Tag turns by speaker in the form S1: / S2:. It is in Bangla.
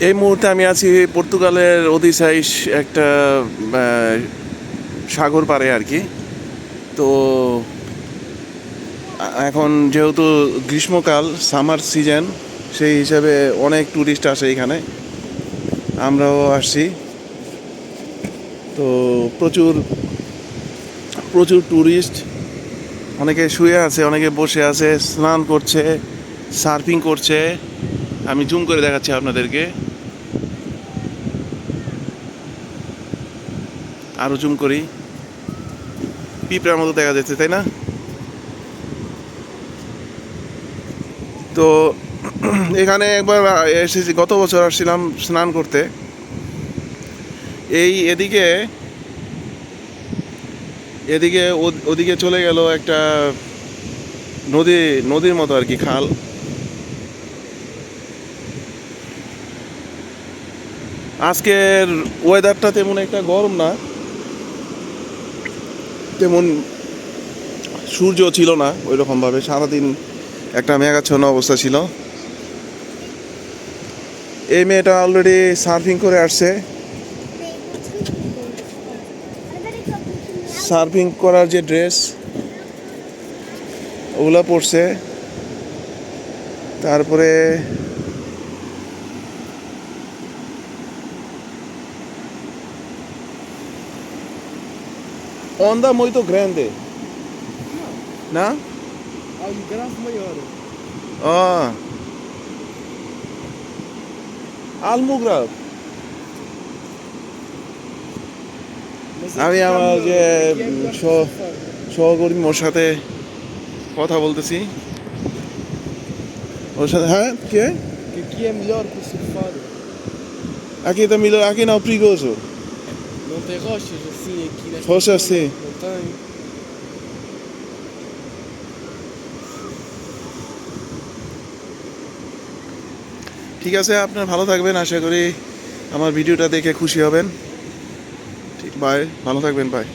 S1: এই মুহূর্তে আমি আছি পর্তুগালের ওদিসাইস একটা সাগর পাড়ে আর কি। তো এখন যেহেতু গ্রীষ্মকাল, সামার সিজন, সেই হিসাবে অনেক ট্যুরিস্ট আসে এখানে, আমরাও আসছি। তো প্রচুর প্রচুর ট্যুরিস্ট, অনেকে শুয়ে আছে, অনেকে বসে আছে, স্নান করছে, সার্ফিং করছে। আমি জুম করে দেখাচ্ছি আপনাদেরকে, আরও জুম করি, পিঁপড়ার মতো দেখা যাচ্ছে, তাই না? তো এখানে একবার এসেছি, গত বছর আসছিলাম স্নান করতে। এই এদিকে এদিকে ওদিকে চলে গেল একটা নদী, নদীর মতো আর কি, খাল। আজকের ওয়েদারটা তেমন একটা গরম না, তেমন সূর্য ছিল না ওই রকমভাবে, সারাদিন একটা মেঘাচ্ছন্ন অবস্থা ছিল। এই মেয়েটা অলরেডি সার্ফিং করে আসছে, সার্ফিং করার যে ড্রেস ওগুলো পরছে। তারপরে onda muito grande, না?
S2: Algarve maior.
S1: Ah, Almugrab।
S2: Mas
S1: আমি
S2: aqui está
S1: আমার
S2: melhor.
S1: যে
S2: Aqui é melhor que surfar.
S1: সহকর্মী, ওর সাথে কথা বলতেছি, ওর সাথে। হ্যাঁ, কে?
S2: Que aqui é melhor para surfar.
S1: Aqui tá melhor, aqui não é perigoso.
S2: Não tem rochas assim aqui nesta
S1: Rochas,
S2: zona.
S1: sim.
S2: Não tem.
S1: ঠিক আছে, আপনার ভালো থাকবেন, আশা করি আমার ভিডিওটা দেখে খুশি হবেন। ঠিক, বাই, ভালো থাকবেন, বাই।